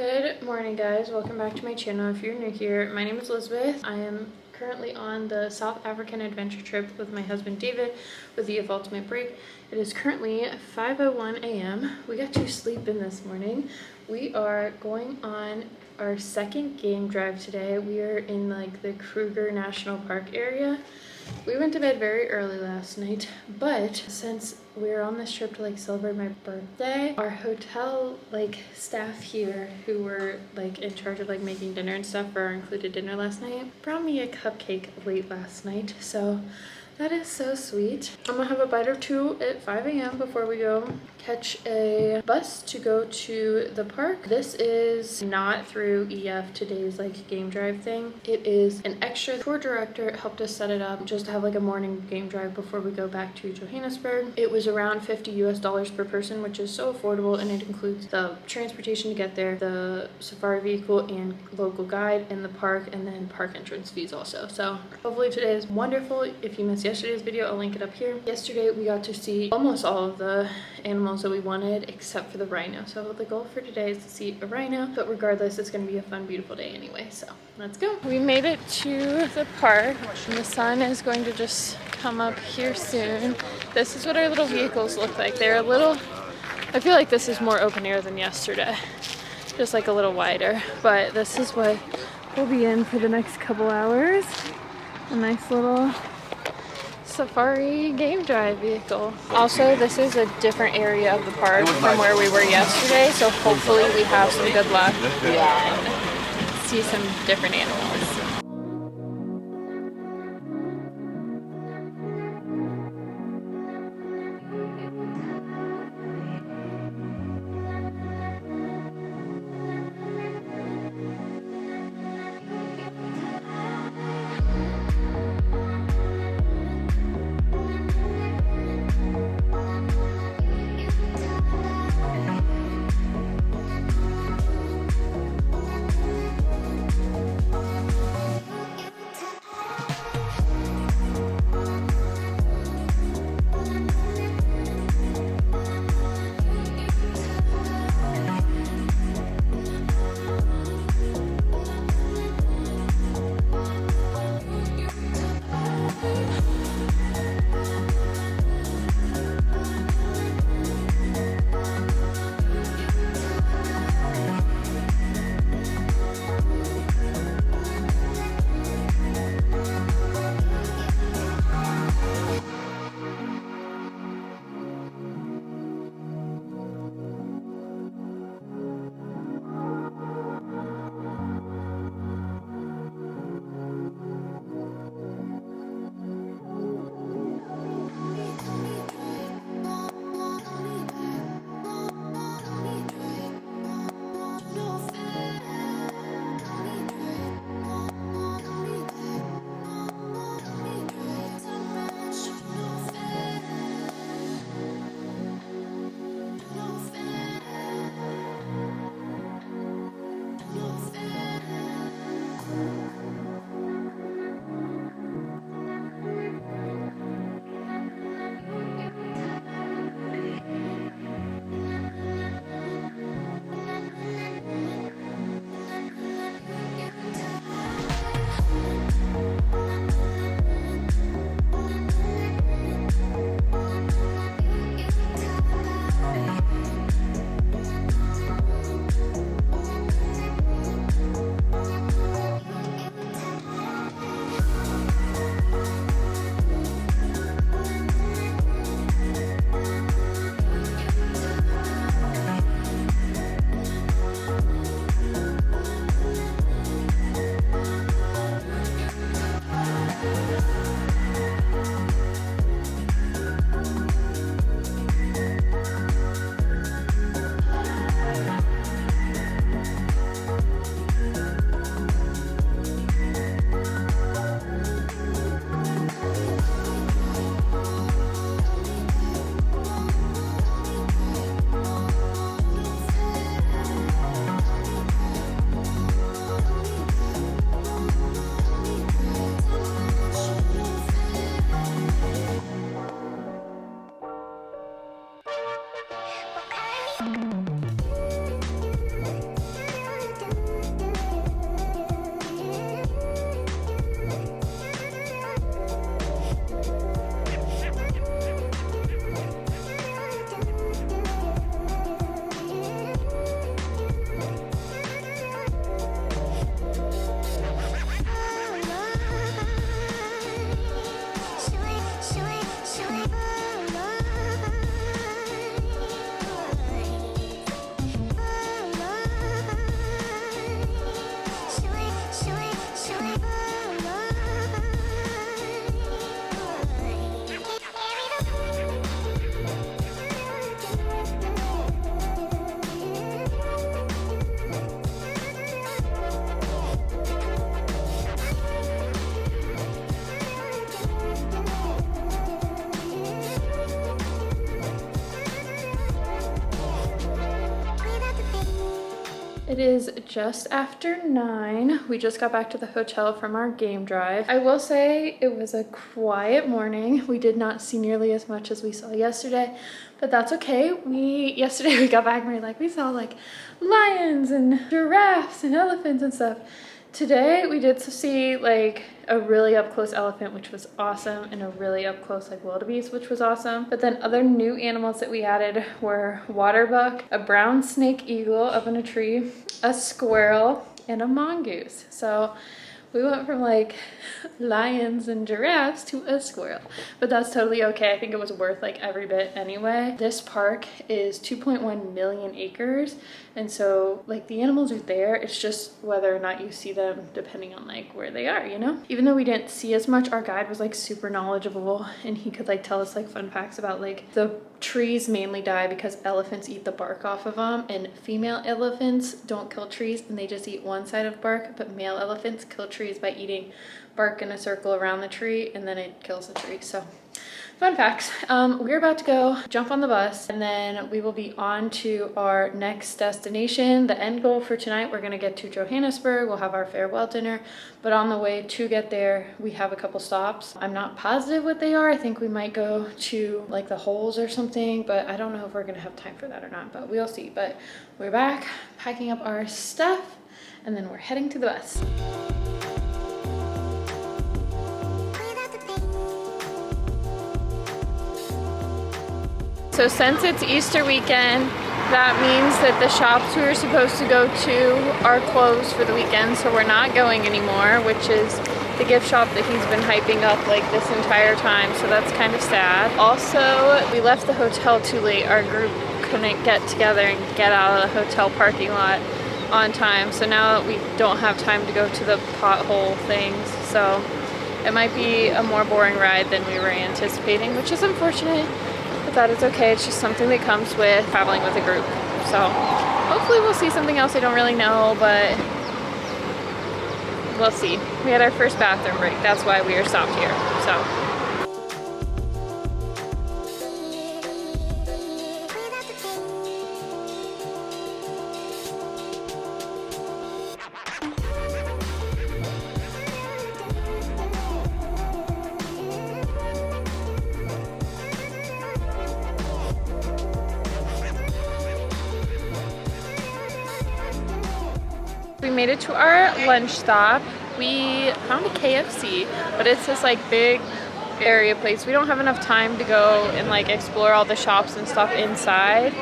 Good morning, guys. Welcome back to my channel. If you're new here, my name is Elizabeth. I am currently on the South African adventure trip with my husband David with the EFUB Ultimate Break. It is currently 5:01 a.m. We got to sleep in this morning. We are going on our second game drive today. We are in like the Kruger National Park area. We went to bed very early last night, but since we're on this trip to like celebrate my birthday, our hotel like staff here who were like in charge of like making dinner and stuff for our included dinner last night brought me a cupcake late last night. So that is so sweet. I'm gonna have a bite or two at 5 a.m. before we go catch a bus to go to the park. This is not through EF, today's like game drive thing. It is an extra. Tour director helped us set it up just to have like a morning game drive before we go back to Johannesburg. It was around $50 US per person, which is so affordable, and it includes the transportation to get there, the safari vehicle and local guide in the park, and then park entrance fees also. So hopefully today is wonderful. If you missed yesterday's video, I'll link it up here. Yesterday we got to see almost all of the animals that we wanted except for the rhino. So the goal for today is to see a rhino, but regardless it's going to be a fun, beautiful day anyway. So let's go. We made it to the park and the sun is going to just come up here soon. This is what our little vehicles look like. They're a little, I feel like this is more open air than yesterday, just like a little wider, but this is what we'll be in for the next couple hours. A nice little safari game drive vehicle. Also, this is a different area of the park from where we were yesterday, so hopefully we have some good luck and see some different animals. It is just after 9. We just got back to the hotel from our game drive. I will say it was a quiet morning. We did not see nearly as much as we saw yesterday, but that's okay. Yesterday we got back and we saw like lions and giraffes and elephants and stuff. Today we did see like a really up close elephant, which was awesome, and a really up close like wildebeest, which was awesome. But then other new animals that we added were water buck, a brown snake eagle up in a tree, a squirrel, and a mongoose. So we went from like lions and giraffes to a squirrel, but that's totally okay. I think it was worth like every bit anyway. This park is 2.1 million acres, and so like the animals are there. It's just whether or not you see them depending on like where they are, you know? Even though we didn't see as much, our guide was like super knowledgeable, and he could like tell us like fun facts about like the trees mainly die because elephants eat the bark off of them, and female elephants don't kill trees and they just eat one side of bark, but male elephants kill trees by eating bark in a circle around the tree, and then it kills the tree. So fun facts. We're about to go jump on the bus, and then we will be on to our next destination. The end goal for tonight, we're gonna get to Johannesburg. We'll have our farewell dinner, but on the way to get there, we have a couple stops. I'm not positive what they are. I think we might go to like the holes or something, but I don't know if we're gonna have time for that or not, but we'll see. But we're back, packing up our stuff, and then we're heading to the bus. So since it's Easter weekend, that means that the shops we were supposed to go to are closed for the weekend, so we're not going anymore, which is the gift shop that he's been hyping up like this entire time, so that's kind of sad. Also, we left the hotel too late. Our group couldn't get together and get out of the hotel parking lot on time, so now we don't have time to go to the pothole things, so it might be a more boring ride than we were anticipating, which is unfortunate. That is okay. It's just something that comes with traveling with a group. So hopefully we'll see something else. I don't really know, but we'll see. We had our first bathroom break. That's why we are stopped here. So. We made it to our lunch stop. We found a KFC, but it's this like big area place. We don't have enough time to go and like explore all the shops and stuff inside,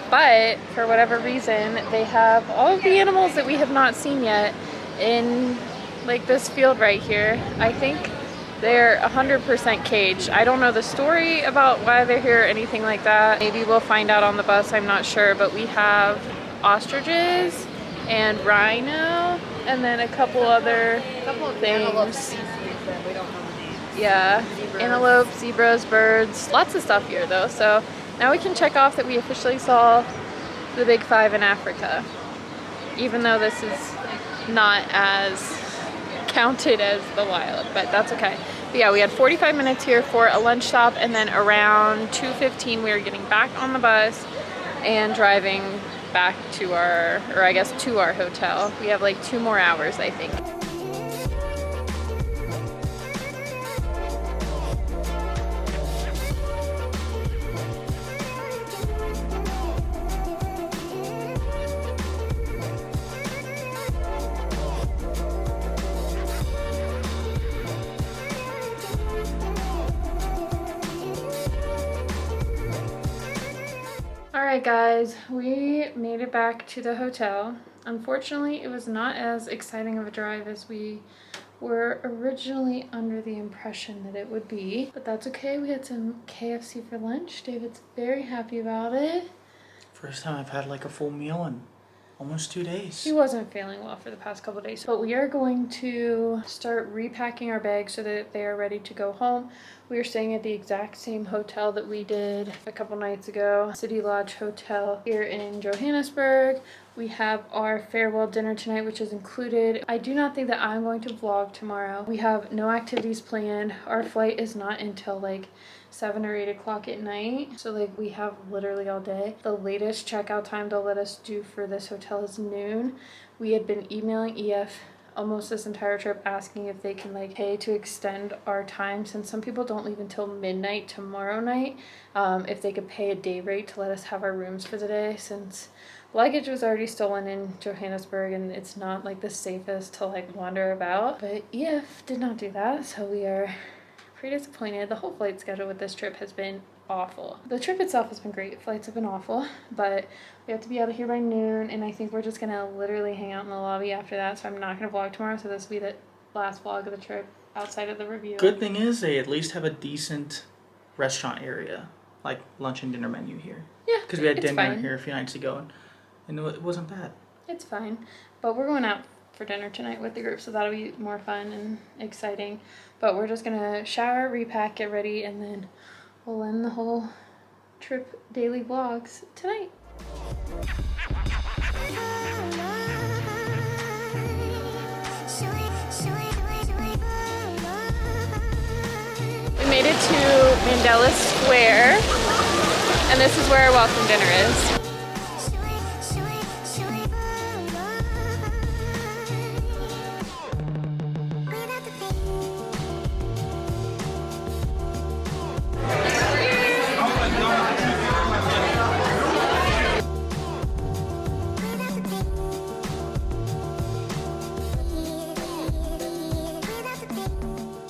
but for whatever reason they have all of the animals that we have not seen yet in like this field right here. I think they're 100% caged. I don't know the story about why they're here or anything like that. Maybe we'll find out on the bus, I'm not sure, but we have ostriches and rhino, and then a couple other things. Species that we don't know the names. Yeah, Zebras. antelope, zebras, birds, lots of stuff here though. So now we can check off that we officially saw the big 5 in Africa, even though this is not as counted as the wild, but that's okay. But yeah, we had 45 minutes here for a lunch stop, and then around 2:15 we were getting back on the bus and driving back to our, or I guess to our hotel. We have like 2 more hours, I think. Alright guys, we made it back to the hotel. Unfortunately, it was not as exciting of a drive as we were originally under the impression that it would be. But that's okay, we had some KFC for lunch. David's very happy about it. First time I've had like a full meal in almost 2 days. He wasn't feeling well for the past couple days. But we are going to start repacking our bags so that they are ready to go home. We are staying at the exact same hotel that we did a couple nights ago, City Lodge Hotel here in Johannesburg. We have our farewell dinner tonight, which is included. I do not think that I'm going to vlog tomorrow. We have no activities planned. Our flight is not until like 7 or 8 o'clock at night. So like we have literally all day. The latest checkout time they'll let us do for this hotel is noon. We had been emailing EF almost this entire trip asking if they can like pay to extend our time, since some people don't leave until midnight tomorrow night, if they could pay a day rate to let us have our rooms for the day, since luggage was already stolen in Johannesburg and it's not like the safest to like wander about. But EF did not do that, so we are pretty disappointed. The whole flight schedule with this trip has been awful. The trip itself has been great. Flights have been awful, but we have to be out of here by noon, and I think we're just gonna literally hang out in the lobby after that, so I'm not gonna vlog tomorrow, so this will be the last vlog of the trip outside of the review. Good thing is they at least have a decent restaurant area, like lunch and dinner menu here. Yeah, because we had it's dinner fine. here a few nights ago, and it wasn't bad. It's fine, but we're going out for dinner tonight with the group, so that'll be more fun and exciting. But we're just gonna shower, repack, get ready, and then we'll end the whole trip daily vlogs tonight. We made it to Mandela Square, and this is where our welcome dinner is.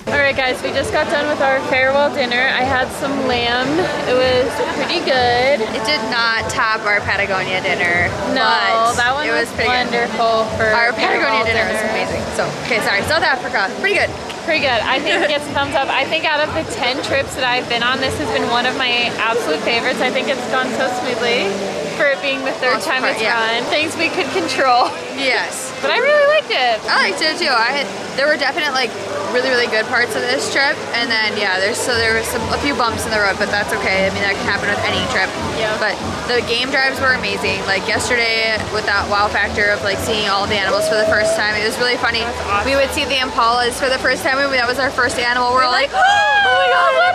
Alright guys, we just got done with our farewell dinner. I had some lamb. It was pretty good. It did not top our Patagonia dinner. No, but that one it was pretty wonderful good. for Our Patagonia dinner was dinner. amazing. So, okay, sorry, South Africa, pretty good. Pretty good. I think it gets a thumbs up. I think out of the 10 trips that I've been on, this has been one of my absolute favorites. I think it's gone so smoothly for it being the third time it's run. Things we could control. Yes. But I really liked it. I liked it too. There were definite like really good parts of this trip, and then yeah, there were a few bumps in the road, but that's okay. I mean, that can happen with any trip. Yeah. But the game drives were amazing. Like yesterday, with that wow factor of like seeing all the animals for the first time, it was really funny. Awesome. We would see the impalas for the first time, and that was our first animal. We're like, oh my god, what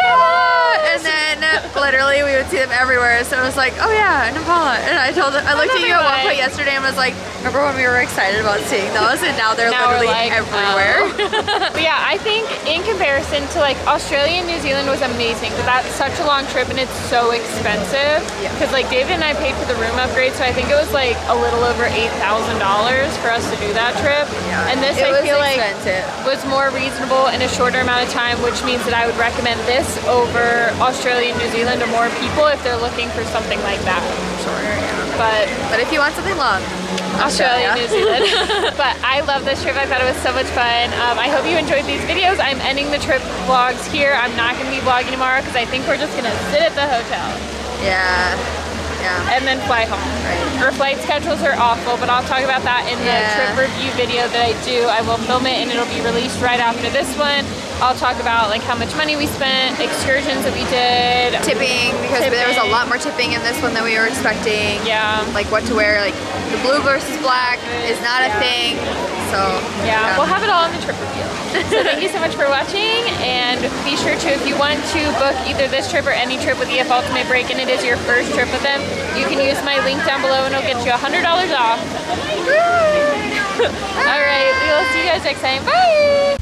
is that? And then literally we would see them everywhere. So it was like, oh yeah, an impala. And I looked at you at one point yesterday and was like, remember when we were excited about seeing those, and now they're literally like, everywhere. But yeah, I think in comparison to like Australia and New Zealand was amazing, but that's such a long trip and it's so expensive. Because like David and I paid for the room upgrade, so I think it was like a little over $8,000 for us to do that trip. Yeah, and this I feel expensive. like was more reasonable in a shorter amount of time, which means that I would recommend this over Australia and New Zealand to more people if they're looking for something like that. Shorter, yeah. But if you want something long, Australia, New Zealand. But I love this trip. I thought it was so much fun. I hope you enjoyed these videos. I'm ending the trip vlogs here. I'm not going to be vlogging tomorrow because I think we're just going to sit at the hotel. Yeah. And then fly home. Right. Our flight schedules are awful, but I'll talk about that in the trip review video that I do. I will film it and it'll be released right after this one. I'll talk about like how much money we spent, excursions that we did. Tipping, because there was a lot more tipping in this one than we were expecting. Yeah. Like what to wear, like the blue versus black is not a thing. So yeah, we'll have it all in the trip review. So thank you so much for watching, and be sure to, if you want to book either this trip or any trip with EF Ultimate Break and it is your first trip with them, you can use my link down below and it'll get you $100 off. Alright, we will see you guys next time. Bye!